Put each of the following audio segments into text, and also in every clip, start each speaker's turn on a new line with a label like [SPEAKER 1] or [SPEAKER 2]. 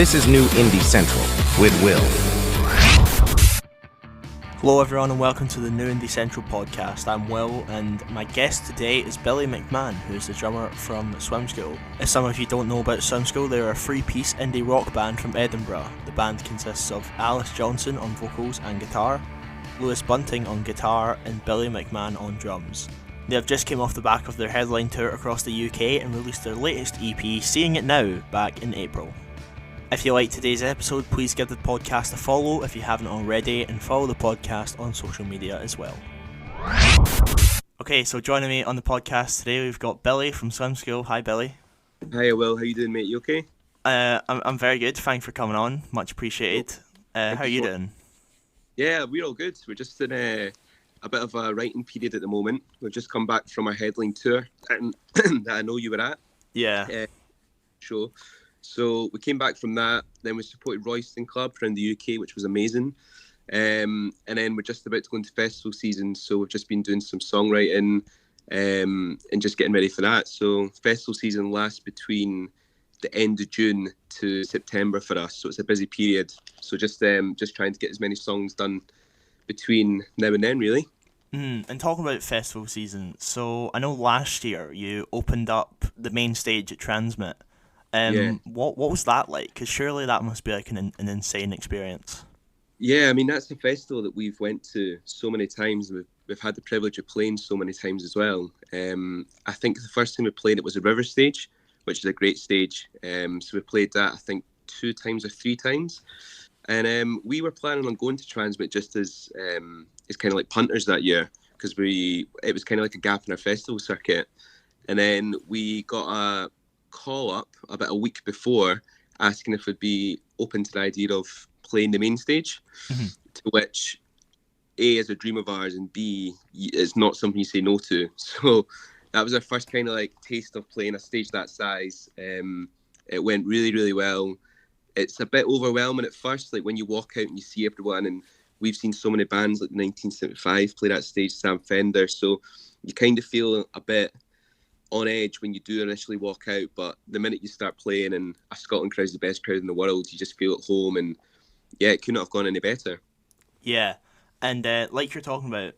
[SPEAKER 1] This is New Indie Central with Will.
[SPEAKER 2] Hello everyone and welcome to the New Indie Central podcast. I'm Will and my guest today is Billy McMahon, who is the drummer from Swim School. As some of you don't know about Swim School, they're a three-piece indie rock band from Edinburgh. The band consists of Alice Johnson on vocals and guitar, Lewis Bunting on guitar and Billy McMahon on drums. They have just came off the back of their headline tour across the UK and released their latest EP, Seeing It Now, back in April. If you like today's episode, please give the podcast a follow if you haven't already, and follow the podcast on social media as well. Okay, so joining me on the podcast today, we've got Billy from Swim School. Hi, Billy.
[SPEAKER 3] Hi, Will. How you doing, mate? You okay?
[SPEAKER 2] I'm very good. Thanks for coming on. Much appreciated. How are you doing?
[SPEAKER 3] Yeah, we're all good. We're just in a bit of a writing period at the moment. We've just come back from our headline tour that I know you were at.
[SPEAKER 2] Yeah.
[SPEAKER 3] Show. So we came back from that. Then we supported Royston Club around the UK, which was amazing. And then we're just about to go into festival season. So we've just been doing some songwriting and just getting ready for that. So festival season lasts between the end of June to September for us. So it's a busy period. So just trying to get as many songs done between now and then, really.
[SPEAKER 2] And talking about festival season, so I know last year you opened up the main stage at TRNSMT.
[SPEAKER 3] Yeah.
[SPEAKER 2] What was that like? Because surely that must be like an insane experience.
[SPEAKER 3] Yeah, I mean, that's a festival that we've went to so many times. We've had the privilege of playing so many times as well. I think the first time we played it was a river stage, which is a great stage. So we played that, I think, 2 times or 3 times. And we were planning on going to TRNSMT just as kind of like punters that year, because it was kind of like a gap in our festival circuit. And then we got a call up about a week before asking if we'd be open to the idea of playing the main stage, to which A, is a dream of ours, and B, is not something you say no to. So that was our first kind of like taste of playing a stage that size. It went really, really well. It's a bit overwhelming at first, like when you walk out and you see everyone, and we've seen so many bands like 1975 play that stage, Sam Fender, so you kind of feel a bit on edge when you do initially walk out, but the minute you start playing and a Scotland crowd's the best crowd in the world, you just feel at home, and yeah, it couldn't have gone any better.
[SPEAKER 2] Yeah, and like you're talking about,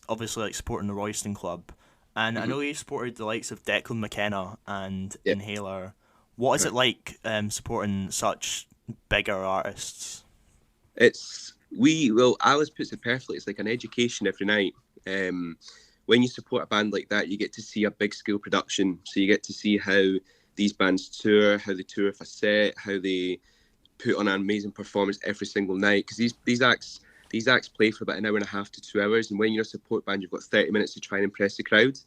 [SPEAKER 2] obviously like supporting the Royston Club, and I know you supported the likes of Declan McKenna and Inhaler. What is it like supporting such bigger artists?
[SPEAKER 3] Alice puts it perfectly. It's like an education every night. When you support a band like that, you get to see a big scale production. So you get to see how these bands tour, how they tour for a set, how they put on an amazing performance every single night. Because these acts play for about an hour and a half to 2 hours. And when you're a support band, you've got 30 minutes to try and impress the crowd.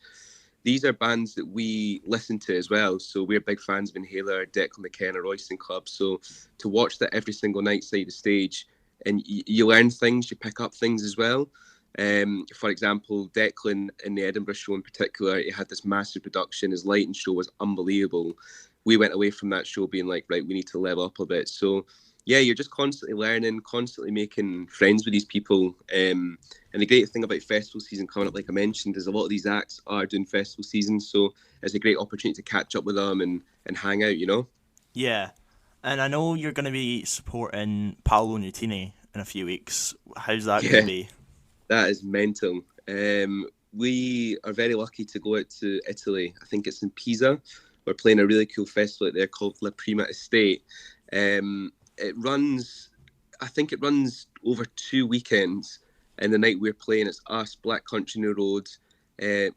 [SPEAKER 3] These are bands that we listen to as well. So we're big fans of Inhaler, Declan McKenna, Royston Club. So to watch that every single night side the stage, and you learn things, you pick up things as well. For example, Declan in the Edinburgh show in particular, he had this massive production. His lighting show was unbelievable. We went away from that show being like, right, we need to level up a bit. So yeah, you're just constantly learning, constantly making friends with these people. And the great thing about festival season coming up, like I mentioned, is a lot of these acts are doing festival season. So it's a great opportunity to catch up with them and hang out, you know?
[SPEAKER 2] Yeah, and I know you're going to be supporting Paolo Nutini in a few weeks. How's that going to be?
[SPEAKER 3] That is mental. We are very lucky to go out to Italy. I think it's in Pisa. We're playing a really cool festival out there called La Prima Estate. It runs over 2 weekends. And the night we're playing, it's us, Black Country New Road,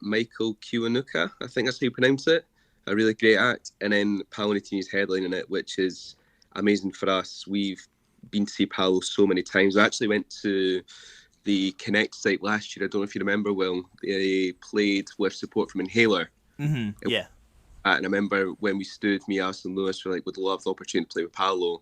[SPEAKER 3] Michael Kiwanuka, I think that's how you pronounce it. A really great act. And then Paolo Nutini's headlining it, which is amazing for us. We've been to see Paolo so many times. We actually went to the Connect site last year. I don't know if you remember, Will. They played with support from Inhaler.
[SPEAKER 2] Yeah.
[SPEAKER 3] And I remember when we stood, me, Alice and Lewis were like, would love the opportunity to play with Paolo.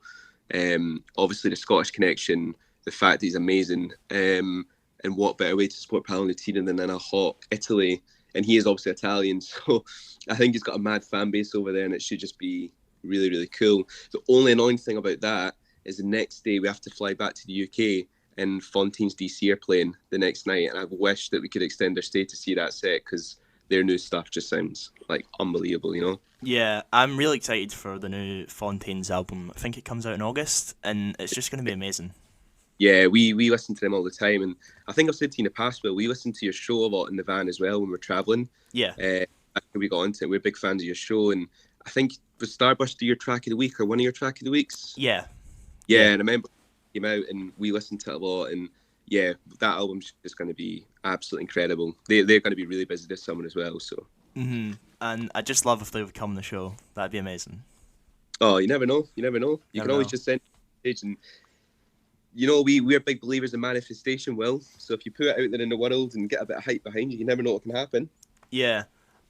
[SPEAKER 3] Obviously the Scottish connection, the fact that he's amazing, and what better way to support Paolo Nutini than in a hot Italy. And he is obviously Italian, so I think he's got a mad fan base over there, and it should just be really, really cool. The only annoying thing about that is the next day we have to fly back to the UK, and Fontaine's DC are playing the next night, and I wish that we could extend our stay to see that set, because their new stuff just sounds like unbelievable, you know.
[SPEAKER 2] Yeah, I'm really excited for the new Fontaines album. I think it comes out in August, and it's just going to be amazing.
[SPEAKER 3] Yeah, we listen to them all the time, and I think I've said to you in the past, Will, we listen to your show a lot in the van as well when we're traveling.
[SPEAKER 2] Yeah.
[SPEAKER 3] After we got into it, we're big fans of your show, and I think was Starburst your track of the week or one of your track of the weeks?
[SPEAKER 2] Yeah.
[SPEAKER 3] Yeah,
[SPEAKER 2] Yeah.
[SPEAKER 3] and I remember it came out, and we listened to it a lot, and yeah, that album's just going to be absolutely incredible. They're going to be really busy this summer as well, so.
[SPEAKER 2] And I just love if they would come on the show. That'd be amazing.
[SPEAKER 3] Oh, you never know. You never know. You
[SPEAKER 2] Never
[SPEAKER 3] can always
[SPEAKER 2] know.
[SPEAKER 3] just send a message, and you know we're big believers in manifestation, Will. So if you put it out there in the world and get a bit of hype behind you, you never know what can happen.
[SPEAKER 2] Yeah.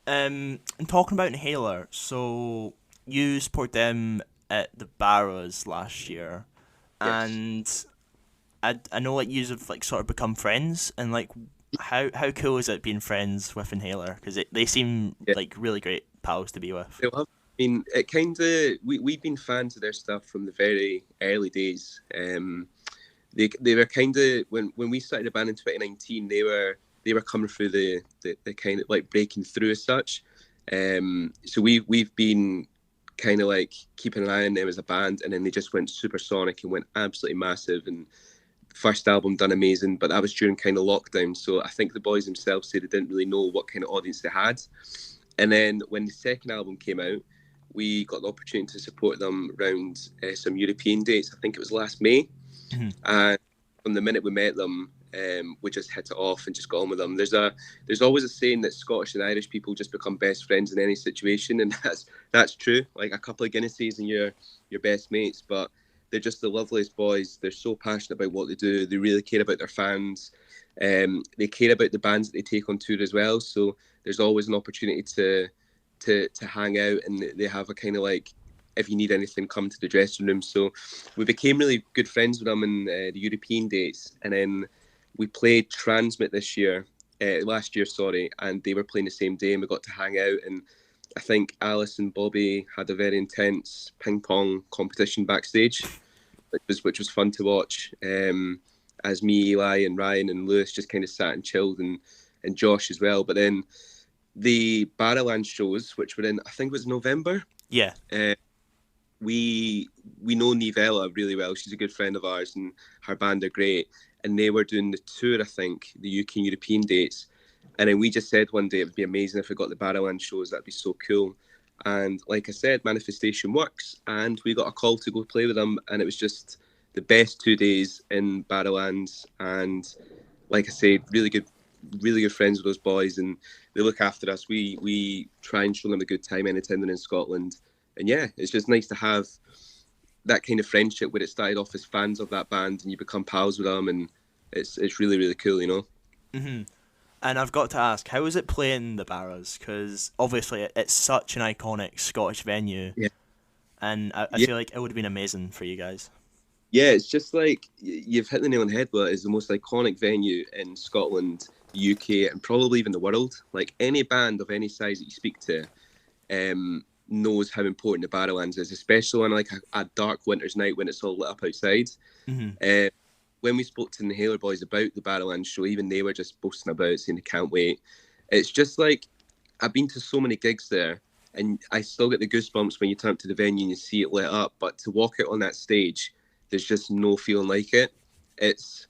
[SPEAKER 2] And talking about Inhaler, so you supported them at the Barrows last year,
[SPEAKER 3] Yes.
[SPEAKER 2] and I know like you have like sort of become friends, and like how cool is it being friends with Inhaler? Because they seem
[SPEAKER 3] Yeah.
[SPEAKER 2] like really great pals to be with.
[SPEAKER 3] They'll have, I mean, it kind of we've been fans of their stuff from the very early days. They were kind of when we started the band in 2019, they were coming through the kind of like breaking through as such. So we've been kind of like keeping an eye on them as a band, and then they just went supersonic and went absolutely massive. And first album done amazing, but that was during kind of lockdown. So I think the boys themselves said they didn't really know what kind of audience they had. And then when the second album came out, we got the opportunity to support them around some European dates. I think it was last May.
[SPEAKER 2] Mhm.
[SPEAKER 3] And from the minute we met them, we just hit it off and just got on with them. There's always a saying that Scottish and Irish people just become best friends in any situation, and that's true. Like a couple of Guinnesses and you're best mates, but they're just the loveliest boys. They're so passionate about what they do. They really care about their fans. They care about the bands that they take on tour as well. So there's always an opportunity to hang out, and they have a kind of like, if you need anything, come to the dressing room. So we became really good friends with them in the European dates, and then we played TRNSMT last year, sorry, and they were playing the same day, and we got to hang out. And I think Alice and Bobby had a very intense ping pong competition backstage, which was fun to watch. As me, Eli, and Ryan and Lewis just kind of sat and chilled, and Josh as well. But then the Barrowland shows, which were in, I think it was November.
[SPEAKER 2] Yeah.
[SPEAKER 3] We know Nivella really well. She's a good friend of ours, and her band are great. And they were doing the tour, I think, the UK and European dates. And then we just said one day it would be amazing if we got the Barrowland shows. That'd be so cool. And like I said, manifestation works. And we got a call to go play with them, and it was just the best 2 days in Barrowlands. And like I said, really good friends with those boys, and they look after us. We try and show them a good time anytime they're in Scotland. And yeah, it's just nice to have that kind of friendship where it started off as fans of that band and you become pals with them, and it's really, really cool, you know.
[SPEAKER 2] Mm-hmm. And I've got to ask, how is it playing the Barrows? Because obviously it's such an iconic Scottish venue,
[SPEAKER 3] Yeah.
[SPEAKER 2] and I feel like it would have been amazing for you guys.
[SPEAKER 3] Yeah, it's just like you've hit the nail on the head, but it's the most iconic venue in Scotland, the UK, and probably even the world. Like any band of any size that you speak to, knows how important the Barrowlands is, especially on like a dark winter's night when it's all lit up outside.
[SPEAKER 2] Mm-hmm.
[SPEAKER 3] When we spoke to the Inhaler boys about the Barrowlands show, even they were just boasting about, saying they can't wait. It's just like, I've been to so many gigs there, and I still get the goosebumps when you turn up to the venue and you see it lit up. But to walk out on that stage, there's just no feeling like it. It's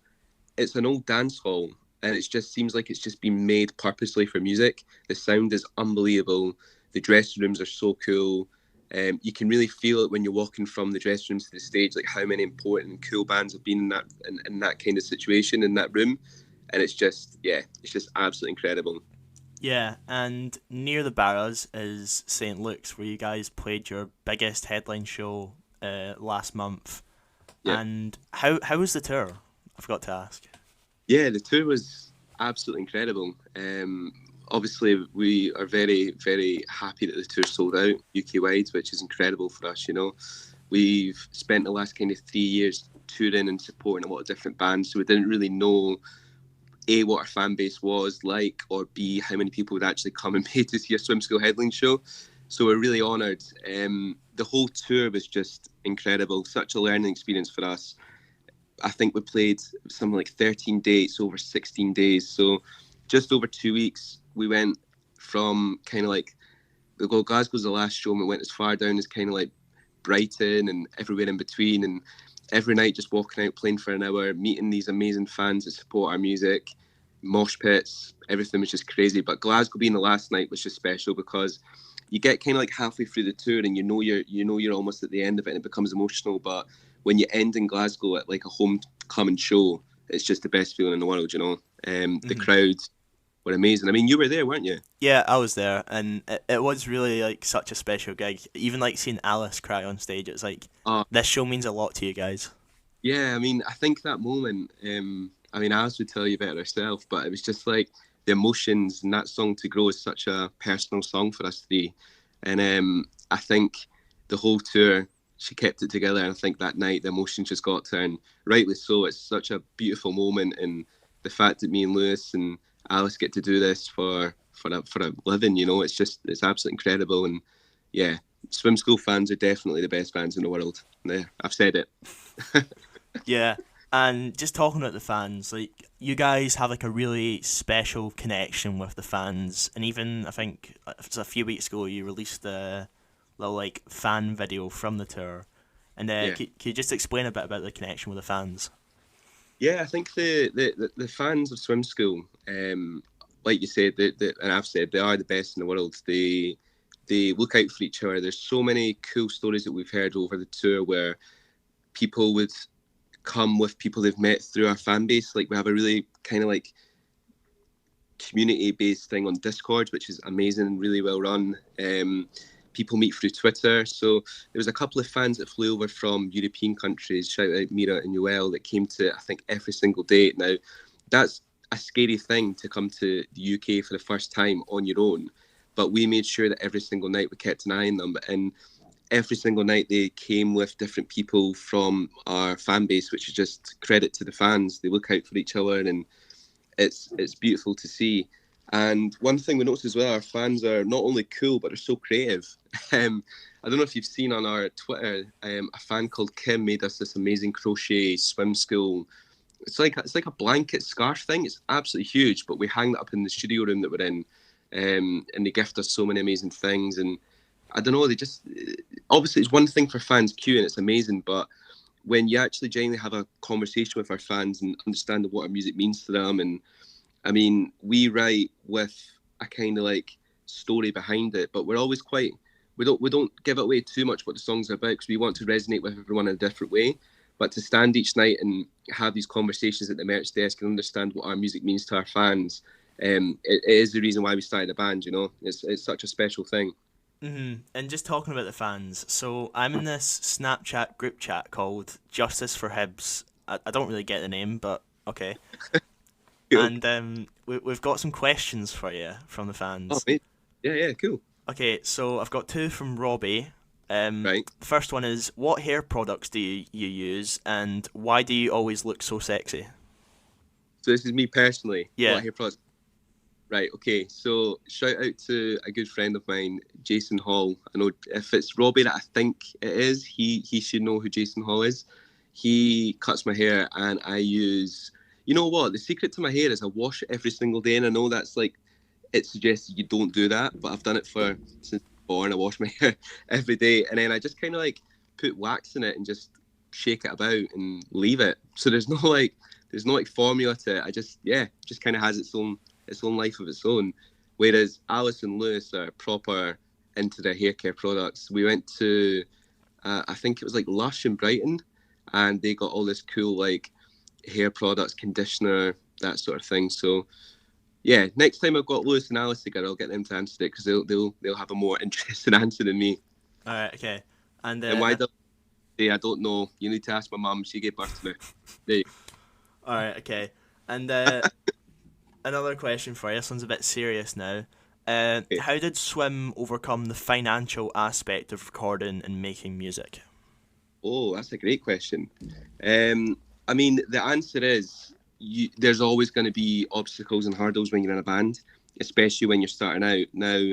[SPEAKER 3] an old dance hall, and it just seems like it's just been made purposely for music. The sound is unbelievable. The dressing rooms are so cool. You can really feel it when you're walking from the dressing rooms to the stage, like how many important and cool bands have been in that kind of situation in that room. And it's just absolutely incredible.
[SPEAKER 2] Yeah, and near the Barrows is St. Luke's, where you guys played your biggest headline show last month.
[SPEAKER 3] Yeah.
[SPEAKER 2] And how was the tour? I forgot to ask.
[SPEAKER 3] Yeah, the tour was absolutely incredible. Obviously, we are very, very happy that the tour sold out UK-wide, which is incredible for us, you know. We've spent the last kind of 3 years touring and supporting a lot of different bands, so we didn't really know, A, what our fan base was like, or B, how many people would actually come and pay to see a Swim School headline show. So we're really honoured. The whole tour was just incredible, such a learning experience for us. I think we played something like 13 dates over 16 days, so just over 2 weeks. We went from kind of like, Glasgow's the last show, and we went as far down as kind of like Brighton and everywhere in between, and every night just walking out, playing for an hour, meeting these amazing fans that support our music, mosh pits, everything was just crazy. But Glasgow being the last night was just special because you get kind of like halfway through the tour and you're almost at the end of it, and it becomes emotional. But when you end in Glasgow at like a homecoming show, it's just the best feeling in the world, you know. The crowd were amazing. I mean, you were there, weren't you?
[SPEAKER 2] Yeah, I was there, and it was really like such a special gig. Even like seeing Alice cry on stage, it's like this show means a lot to you guys.
[SPEAKER 3] Yeah, I mean, I think that moment, I mean, Alice would tell you about it herself, but it was just like the emotions, and that song To Grow is such a personal song for us three. And I think the whole tour, she kept it together, and I think that night the emotions just got to her, and rightly so. It's such a beautiful moment, and the fact that me and Lewis and Alice get to do this for a living, you know, it's absolutely incredible. And yeah, Swim School fans are definitely the best fans in the world. There, I've said it.
[SPEAKER 2] Yeah, and just talking about the fans, like you guys have like a really special connection with the fans, and even I think it's a few weeks ago you released a little like fan video from the tour, and can you just explain a bit about the connection with the fans?
[SPEAKER 3] Yeah, I think the fans of Swim School, like you said, and I've said, they are the best in the world. They look out for each other. There's so many cool stories that we've heard over the tour where people would come with people they've met through our fan base. Like we have a really kind of like community-based thing on Discord, which is amazing and really well run. People meet through Twitter. So there was a couple of fans that flew over from European countries, shout out Mira and Yoel, that came to, I think, every single date. Now, that's a scary thing to come to the UK for the first time on your own. But we made sure that every single night we kept an eye on them. And every single night they came with different people from our fan base, which is just credit to the fans. They look out for each other, and it's beautiful to see. And one thing we noticed as well, our fans are not only cool, but they're so creative. I don't know if you've seen on our Twitter, a fan called Kim made us this amazing crochet Swim School. It's like a blanket scarf thing. It's absolutely huge, but we hang that up in the studio room that we're in, and they gift us so many amazing things. And I don't know, they just, obviously it's one thing for fans queuing, it's amazing, but when you actually genuinely have a conversation with our fans and understand what our music means to them, and I mean, we write with a kind of like story behind it, but we're always we don't give away too much what the songs are about, because we want to resonate with everyone in a different way. But to stand each night and have these conversations at the merch desk and understand what our music means to our fans, it is the reason why we started the band, you know. It's such a special thing.
[SPEAKER 2] Mm-hmm. And just talking about the fans, so I'm in this Snapchat group chat called Justice for Hibs. I don't really get the name, but okay.
[SPEAKER 3] Cool.
[SPEAKER 2] And we've got some questions for you from the fans.
[SPEAKER 3] Oh, mate. Yeah, cool.
[SPEAKER 2] Okay, so I've got two from Robbie.
[SPEAKER 3] Right.
[SPEAKER 2] The first one is, what hair products do you use, and why do you always look so sexy?
[SPEAKER 3] So this is me personally.
[SPEAKER 2] Yeah.
[SPEAKER 3] What hair products? Right, okay. So shout out to a good friend of mine, Jason Hall. I know if it's Robbie that I think it is, he should know who Jason Hall is. He cuts my hair, and I use, you know what, the secret to my hair is I wash it every single day, and I know that's like, it suggests you don't do that, but I've done it since born. I wash my hair every day, and then I just kind of like put wax in it and just shake it about and leave it. So there's no formula to it. I just kind of has its own life of its own. Whereas Alice and Lewis are proper into their hair care products. We went to I think it was like Lush in Brighton, and they got all this cool like hair products, conditioner, that sort of thing. So yeah, next time I've got Lewis and Alice together, I'll get them to answer it, because they'll have a more interesting answer than me.
[SPEAKER 2] All right, okay. And
[SPEAKER 3] why don't they? I don't know. You need to ask my mum. She gave birth to me. There you go.
[SPEAKER 2] All right, okay. And another question for you. This one's a bit serious now.
[SPEAKER 3] Okay.
[SPEAKER 2] How did Swim overcome the financial aspect of recording and making music?
[SPEAKER 3] Oh, that's a great question. I mean, the answer is there's always going to be obstacles and hurdles when you're in a band, especially when you're starting out. Now,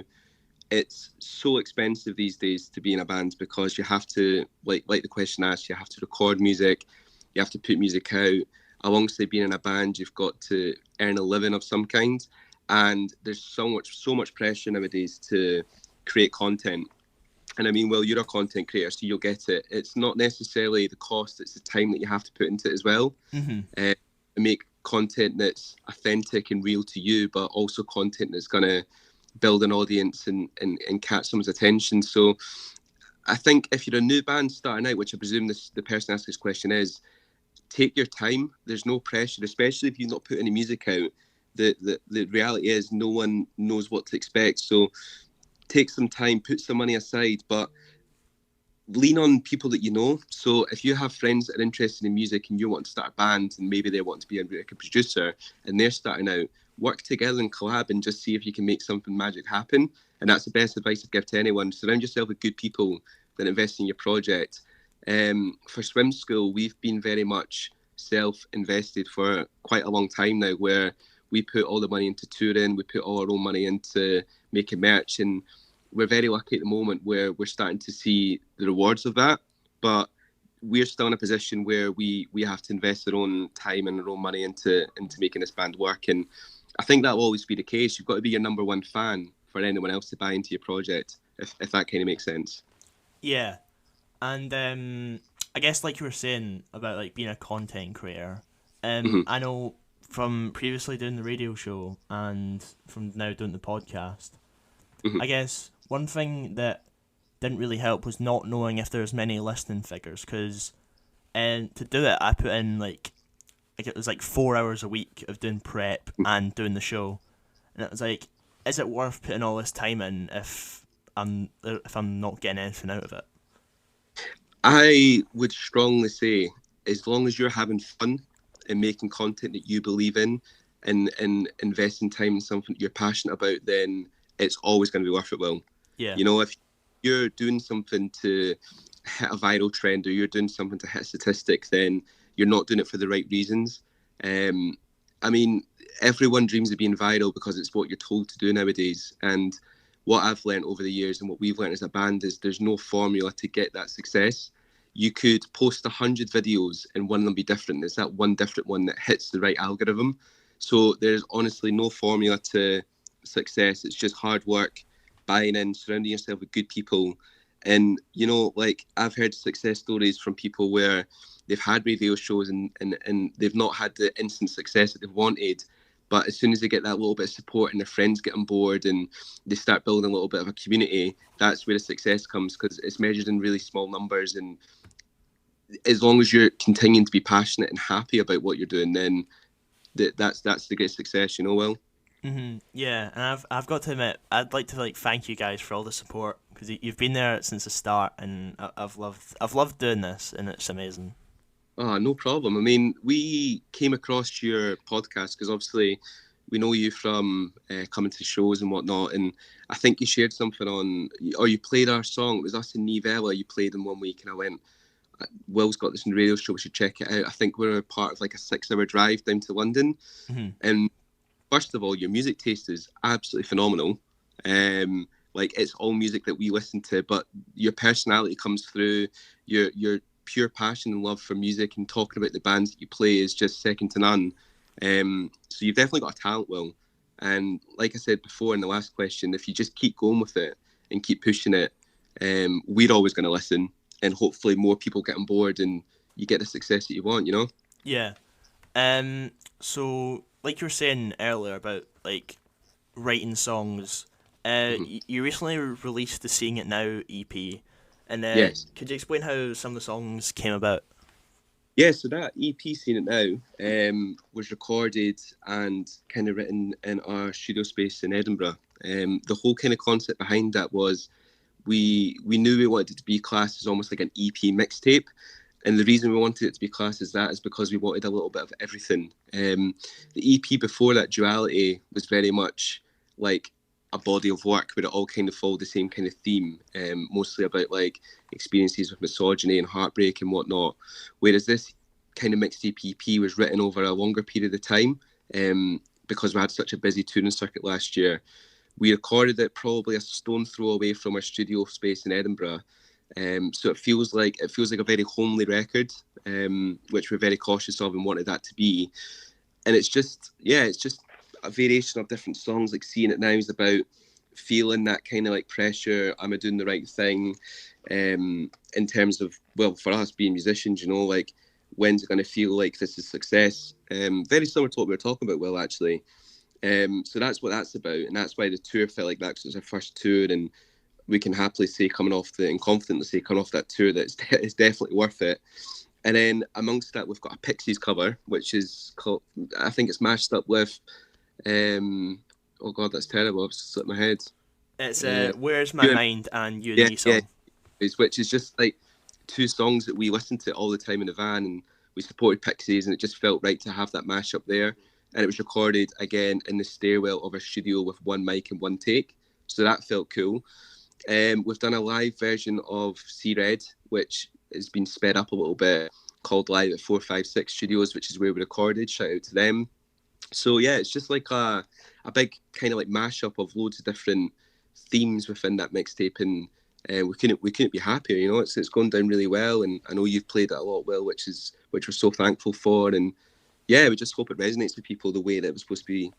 [SPEAKER 3] it's so expensive these days to be in a band, because you have to, like the question asked, you have to record music, you have to put music out. Alongside being in a band, you've got to earn a living of some kind. and there's so much pressure nowadays to create content. And I mean, well, you're a content creator, so you'll get it. It's not necessarily the cost, it's the time that you have to put into it as well. To make content that's authentic and real to you, but also content that's going to build an audience and catch someone's attention. So I think if you're a new band starting out, which I presume the person asking this question is, take your time. There's no pressure, especially if you've not put any music out. The reality is no one knows what to expect. So take some time, put some money aside, but lean on people that you know. So if you have friends that are interested in music and you want to start a band and maybe they want to be a producer and they're starting out, work together and collab and just see if you can make something magic happen. And that's the best advice I'd give to anyone. Surround yourself with good people that invest in your project. For Swim School, we've been very much self-invested for quite a long time now, where we put all the money into touring, we put all our own money into making merch, and we're very lucky at the moment where we're starting to see the rewards of that. But we're still in a position where we have to invest our own time and our own money into making this band work. And I think that will always be the case. You've got to be your number one fan for anyone else to buy into your project, if that kind of makes sense.
[SPEAKER 2] Yeah. And I guess like you were saying about like being a content creator, I know from previously doing the radio show and from now doing the podcast, I guess one thing that didn't really help was not knowing if there's many listening figures, because to do it I put in like it was like 4 hours a week of doing prep and doing the show, and it was like, is it worth putting all this time in if I'm not getting anything out of it?
[SPEAKER 3] I would strongly say, as long as you're having fun and making content that you believe in and investing time in something you're passionate about, then it's always going to be worth it, Will.
[SPEAKER 2] Yeah.
[SPEAKER 3] You know, if you're doing something to hit a viral trend or you're doing something to hit a statistic, then you're not doing it for the right reasons. I mean, everyone dreams of being viral because it's what you're told to do nowadays. And what I've learned over the years and what we've learned as a band is there's no formula to get that success. You could post 100 videos and one of them be different. It's that one different one that hits the right algorithm. So there's honestly no formula to success. It's just hard work, buying in, surrounding yourself with good people. And, you know, like I've heard success stories from people where they've had radio shows and they've not had the instant success that they've wanted. But as soon as they get that little bit of support and their friends get on board and they start building a little bit of a community, that's where the success comes, because it's measured in really small numbers. And as long as you're continuing to be passionate and happy about what you're doing, then that's the great success, you know, Will.
[SPEAKER 2] Yeah, and I've got to admit, I'd like to like thank you guys for all the support, because you've been there since the start, and I've loved doing this, and it's amazing.
[SPEAKER 3] Oh, no problem. I mean, we came across your podcast because obviously we know you from coming to shows and whatnot, and I think you shared something on, or you played our song. It was us in Nivella. You played in one week, and I went, Will's got this in the radio show, we should check it out. I think we're part of like a 6-hour drive down to London. And first of all, your music taste is absolutely phenomenal. Like it's all music that we listen to, but your personality comes through. Your pure passion and love for music and talking about the bands that you play is just second to none. So you've definitely got a talent, Will. And like I said before in the last question, if you just keep going with it and keep pushing it, we're always going to listen, and hopefully more people get on board and you get the success that you want, you know?
[SPEAKER 2] Yeah. So like you were saying earlier about like writing songs, you recently released the Seeing It Now EP, and
[SPEAKER 3] Yes.
[SPEAKER 2] Could you explain how some of the songs came about?
[SPEAKER 3] Yeah, so that EP, Seeing It Now, was recorded and kind of written in our studio space in Edinburgh. The whole kind of concept behind that was we knew we wanted it to be classed as almost like an EP mixtape. And the reason we wanted it to be classed as that is because we wanted a little bit of everything. The EP before that, Duality, was very much like a body of work where it all kind of followed the same kind of theme, mostly about like experiences with misogyny and heartbreak and whatnot. Whereas this kind of mixtape EP was written over a longer period of time, because we had such a busy touring circuit last year. We recorded it probably a stone throw away from our studio space in Edinburgh. So it feels like a very homely record, which we're very cautious of and wanted that to be. And it's just a variation of different songs. Like Seeing It Now is about feeling that kind of like pressure. Am I doing the right thing? In terms of, well, for us being musicians, you know, like when's it going to feel like this is success? Very similar to what we were talking about, Will, actually. So that's what that's about, and that's why the tour felt like that, because it was our first tour, and we can happily say and confidently say coming off that tour that it's definitely worth it. And then amongst that, we've got a Pixies cover, which is called, I think it's mashed up with, oh God, that's terrible, I've slipped my head.
[SPEAKER 2] It's Where's My
[SPEAKER 3] You and-
[SPEAKER 2] Mind and You and
[SPEAKER 3] yeah,
[SPEAKER 2] Me song.
[SPEAKER 3] which is just like two songs that we listened to all the time in the van, and we supported Pixies, and it just felt right to have that mashup there. And it was recorded again in the stairwell of our studio with one mic and one take, so that felt cool. We've done a live version of See Red, which has been sped up a little bit, called Live at 456 Studios, which is where we recorded. Shout out to them. So yeah, it's just like a big kind of like mashup of loads of different themes within that mixtape, and we couldn't be happier. You know, it's gone down really well, and I know you've played it a lot, Will, which we're so thankful for. And yeah, we just hope it resonates with people the way that it was supposed to be,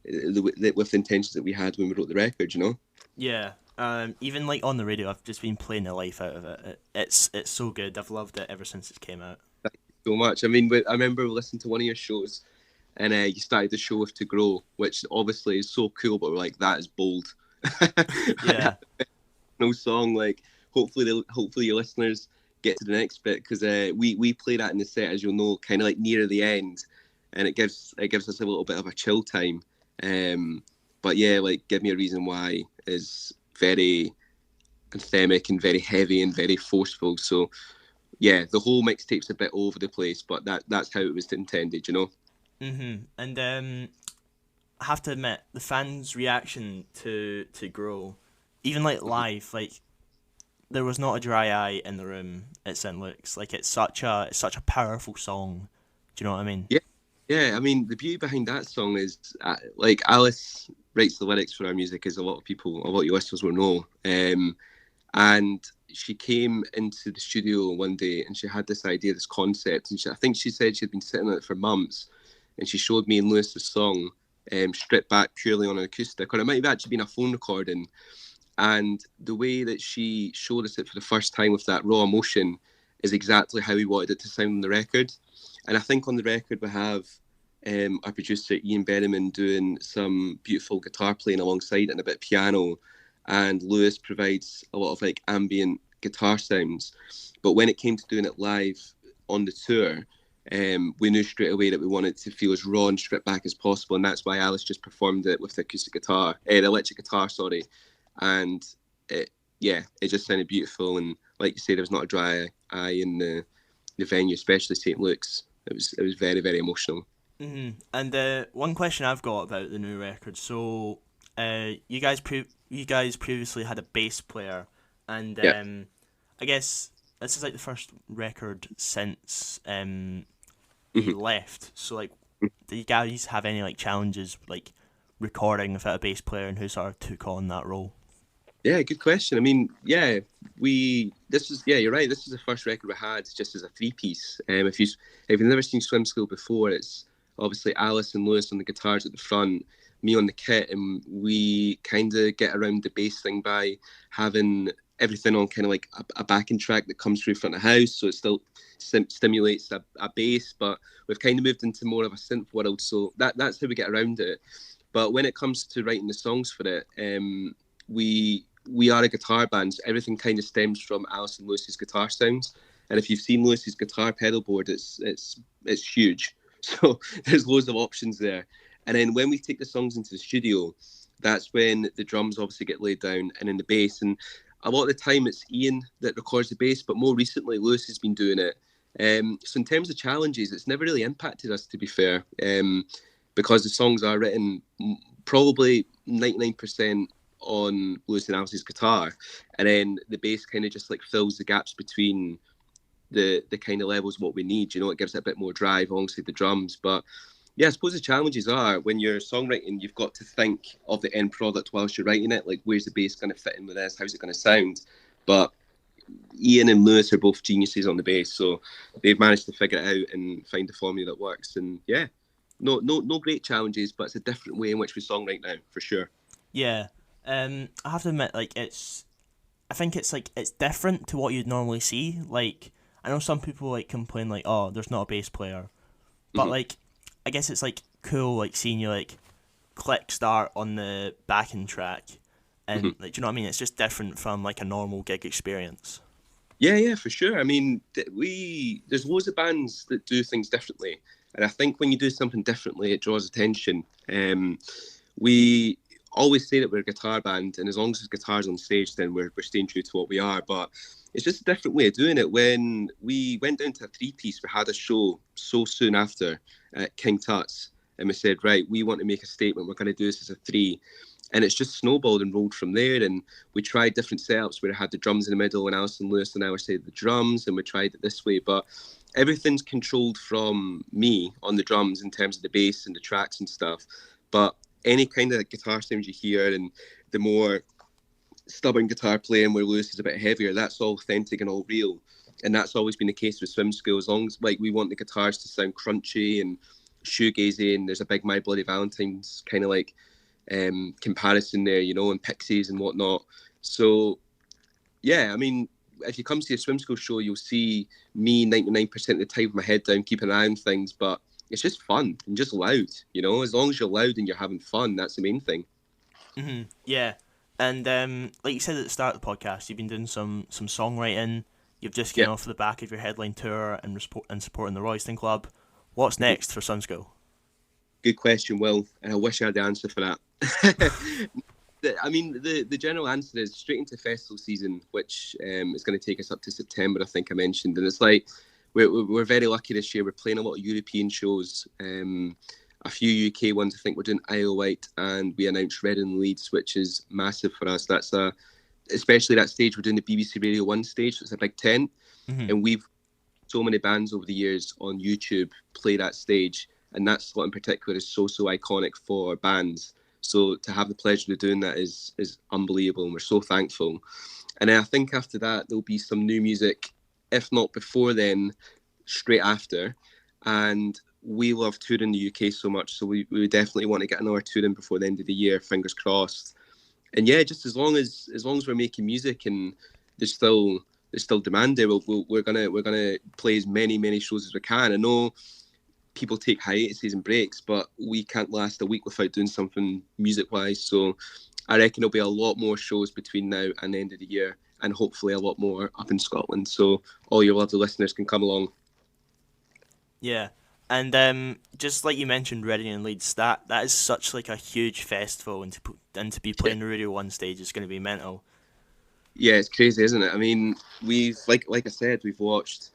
[SPEAKER 3] with the intentions that we had when we wrote the record. You know.
[SPEAKER 2] Yeah. Even like on the radio, I've just been playing the life out of it. It's so good. I've loved it ever since it came out.
[SPEAKER 3] Thank you so much. I mean, I remember listening to one of your shows, and you started the show with To Grow, which obviously is so cool, but we're like, that is bold.
[SPEAKER 2] Yeah.
[SPEAKER 3] No song, like hopefully your listeners get to the next bit, because we play that in the set, as you'll know, kind of like near the end, and it gives us a little bit of a chill time. But yeah, like Give Me a Reason Why is very anthemic and very heavy and very forceful. So yeah, the whole mixtape's a bit all over the place, but that's how it was intended, you know.
[SPEAKER 2] And I have to admit, the fans' reaction to Grow, even like live, like there was not a dry eye in the room at St. Luke's. Like it's such a powerful song. Do you know what I mean?
[SPEAKER 3] Yeah. I mean, the beauty behind that song is like Alice writes the lyrics for our music, as a lot of your listeners will know. And she came into the studio one day and she had this idea, this concept, and I think she said she'd been sitting on it for months, and she showed me and Lewis the song, stripped back purely on an acoustic, or it might have actually been a phone recording. And the way that she showed us it for the first time with that raw emotion is exactly how we wanted it to sound on the record. And I think on the record we have our producer Ian Berryman doing some beautiful guitar playing alongside it and a bit of piano, and Lewis provides a lot of like ambient guitar sounds. But when it came to doing it live on the tour, we knew straight away that we wanted to feel as raw and stripped back as possible, and that's why Alice just performed it with the acoustic guitar, the electric guitar, sorry. And it just sounded beautiful, and like you say, there was not a dry eye in the venue, especially St. Luke's. It was very, very emotional.
[SPEAKER 2] And one question I've got about the new record. So, you guys previously had a bass player, and I guess this is like the first record since he left. So, like, do you guys have any like challenges like recording without a bass player, and who sort of took on that role?
[SPEAKER 3] Yeah, good question. I mean, you're right. This is the first record we had just as a three-piece. If you've never seen Swim School before, it's obviously Alice and Lewis on the guitars at the front, me on the kit, and we kind of get around the bass thing by having everything on kind of like a backing track that comes through front of house, so it still stimulates a bass, but we've kind of moved into more of a synth world, so that's how we get around it. But when it comes to writing the songs for it, we are a guitar band, so everything kind of stems from Alice and Lewis's guitar sounds. And if you've seen Lewis's guitar pedal board, it's huge. So there's loads of options there. And then when we take the songs into the studio, that's when the drums obviously get laid down, and then the bass. And a lot of the time it's Ian that records the bass, but more recently Lewis has been doing it. So in terms of challenges, it's never really impacted us, to be fair, because the songs are written probably 99% on Lewis and Alice's guitar, and then the bass kind of just like fills the gaps between the kind of levels what we need. You know, it gives it a bit more drive alongside the drums. But yeah, I suppose the challenges are when you're songwriting, you've got to think of the end product whilst you're writing it. Like, where's the bass going to fit in with this? How's it going to sound? But Ian and Lewis are both geniuses on the bass, so they've managed to figure it out and find a formula that works. And yeah, no great challenges, but it's a different way in which we songwrite now, for sure.
[SPEAKER 2] Yeah. I have to admit, like, I think it's different to what you'd normally see. Like, I know some people like complain like, oh, there's not a bass player, but like, I guess it's like cool like seeing you like click start on the backing track, and like, do you know what I mean? It's just different from like a normal gig experience.
[SPEAKER 3] Yeah, for sure. I mean, there's loads of bands that do things differently, and I think when you do something differently, it draws attention. We always say that we're a guitar band, and as long as there's guitars on stage, then we're staying true to what we are. But it's just a different way of doing it. When we went down to a three-piece, we had a show so soon after at King Tut's, and we said, right, we want to make a statement. We're going to do this as a three. And it's just snowballed and rolled from there. And we tried different setups where I had the drums in the middle and Alison Lewis on our side of the drums, and we tried it this way. But everything's controlled from me on the drums in terms of the bass and the tracks and stuff. But any kind of guitar sounds you hear, and the more stubborn guitar playing where Lewis is a bit heavier, that's all authentic and all real. And that's always been the case with Swim School. As long as like we want the guitars to sound crunchy and shoegazy, and there's a big My Bloody Valentine's kind of like comparison there, you know, and Pixies and whatnot. So yeah, I mean, if you come to a Swim School show, you'll see me 99% of the time with my head down, keeping an eye on things, but it's just fun and just loud, you know. As long as you're loud and you're having fun, that's the main thing.
[SPEAKER 2] Yeah, and like you said at the start of the podcast, you've been doing some songwriting. You've just came off the back of your headline tour and supporting the Royston Club. What's next for Swim School?
[SPEAKER 3] Good question, Will, and I wish I had the answer for that. I mean, the general answer is straight into festival season, which is going to take us up to September, I think I mentioned. And it's like, we're very lucky this year. We're playing a lot of European shows, a few UK ones. I think we're doing Isle of Wight, and we announced Reading and Leeds, which is massive for us. That's especially that stage. We're doing the BBC Radio 1 stage, so it's a big tent. And we've so many bands over the years on YouTube play that stage. And that slot in particular is so iconic for bands. So to have the pleasure of doing that is unbelievable, and we're so thankful. And then I think after that, there'll be some new music, if not before then, straight after. And we love touring the UK so much, so we definitely want to get another tour in before the end of the year, fingers crossed. And yeah, just as long as we're making music and there's still demand there, we're gonna play as many shows as we can. I know people take hiatuses and breaks, but we can't last a week without doing something music-wise. So I reckon there'll be a lot more shows between now and the end of the year, and hopefully a lot more up in Scotland. So all your lovely listeners can come along.
[SPEAKER 2] Yeah, and just like you mentioned, Reading and Leeds, that is such like a huge festival, and to be playing the Radio 1 stage is going to be mental.
[SPEAKER 3] Yeah, it's crazy, isn't it? I mean, we've like I said, we've watched.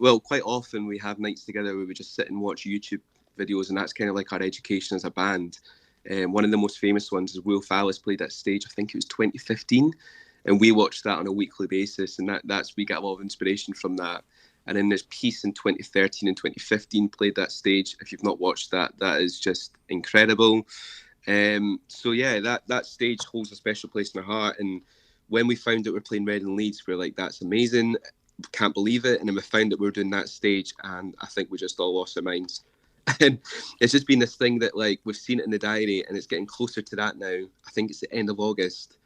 [SPEAKER 3] Well, quite often we have nights together where we just sit and watch YouTube videos, and that's kind of like our education as a band. One of the most famous ones is Will Fallis played that stage, I think it was 2015, and we watched that on a weekly basis, and we get a lot of inspiration from that. And then there's Peace in 2013 and 2015 played that stage. If you've not watched that, that is just incredible. So yeah, that stage holds a special place in our heart. And when we found that we're playing Red and Leeds, we're like, that's amazing. Can't believe it. And then we found that we were doing that stage, and I think we just all lost our minds. And it's just been this thing that like we've seen it in the diary, and it's getting closer to that now. I think it's the end of August,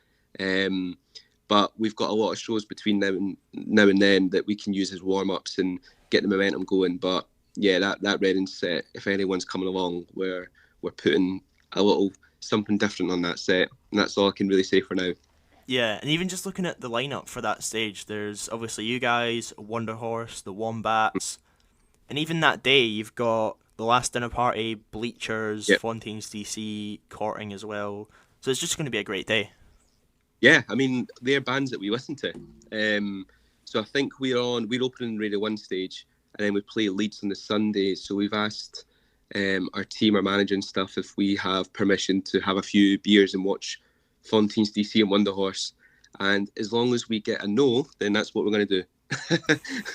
[SPEAKER 3] but we've got a lot of shows between now and then that we can use as warm-ups and get the momentum going. But yeah, that Reading set, if anyone's coming along, we're putting a little something different on that set, and that's all I can really say for now.
[SPEAKER 2] Yeah, and even just looking at the lineup for that stage, there's obviously you guys, Wonder Horse, the Wombats, and even that day you've got The Last Dinner Party, Bleachers, Fontaines DC, Courting as well. So it's just going to be a great day.
[SPEAKER 3] Yeah, I mean, they're bands that we listen to. So I think we're opening Radio 1 stage, and then we play Leeds on the Sunday. So we've asked our team, our manager and stuff, if we have permission to have a few beers and watch Fontaines DC and Wonder Horse. And as long as we get a no, then that's what we're going to do.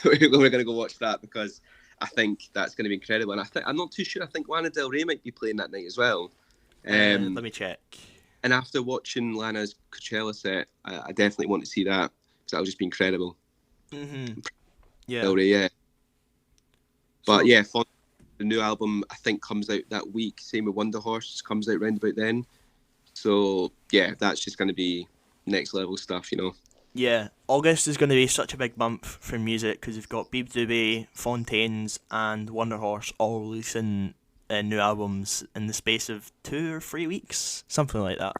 [SPEAKER 3] We're going to go watch that, because I think that's going to be incredible. And I'm not too sure. I think Lana Del Rey might be playing that night as well.
[SPEAKER 2] Let me check.
[SPEAKER 3] And after watching Lana's Coachella set, I definitely want to see that, because that'll just be incredible.
[SPEAKER 2] Mm-hmm. Yeah.
[SPEAKER 3] Del Rey, yeah. But yeah, The new album, I think, comes out that week. Same with Wonder Horse, comes out round about then. So, yeah, that's just going to be next level stuff, you know.
[SPEAKER 2] Yeah, August is going to be such a big month for music because you've got Beeb Doobie, Fontaines, and Wonder Horse all releasing new albums in the space of 2 or 3 weeks, something like that.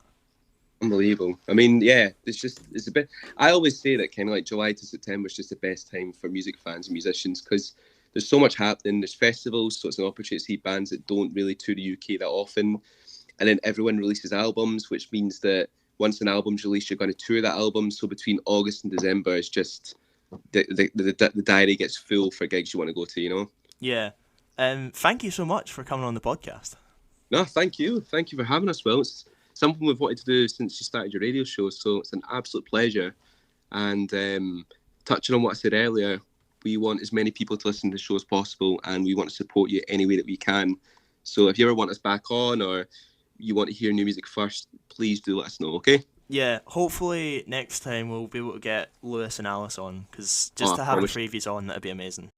[SPEAKER 3] Unbelievable. I mean, yeah, it's a bit. I always say that kind of like July to September is just the best time for music fans and musicians because there's so much happening. There's festivals, so it's an opportunity to see bands that don't really tour the UK that often. And then everyone releases albums, which means that once an album's released, you're going to tour that album. So between August and December, it's just the diary gets full for gigs you want to go to, you know?
[SPEAKER 2] Yeah. Thank you so much for coming on the podcast.
[SPEAKER 3] No, thank you. Thank you for having us, Will. It's something we've wanted to do since you started your radio show, so it's an absolute pleasure. And touching on what I said earlier, we want as many people to listen to the show as possible, and we want to support you any way that we can. So if you ever want us back on or you want to hear new music first, please do let us know, okay?
[SPEAKER 2] Yeah, hopefully next time we'll be able to get Lewis and Alice on, because just to have the three of you on, that'd be amazing.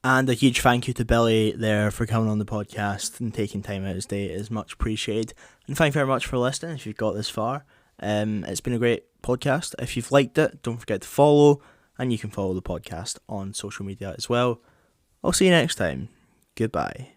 [SPEAKER 2] And a huge thank you to Billy there for coming on the podcast and taking time out of his day. It is much appreciated. And thank you very much for listening if you've got this far. It's been a great podcast. If you've liked it, don't forget to follow, and you can follow the podcast on social media as well. I'll see you next time. Goodbye.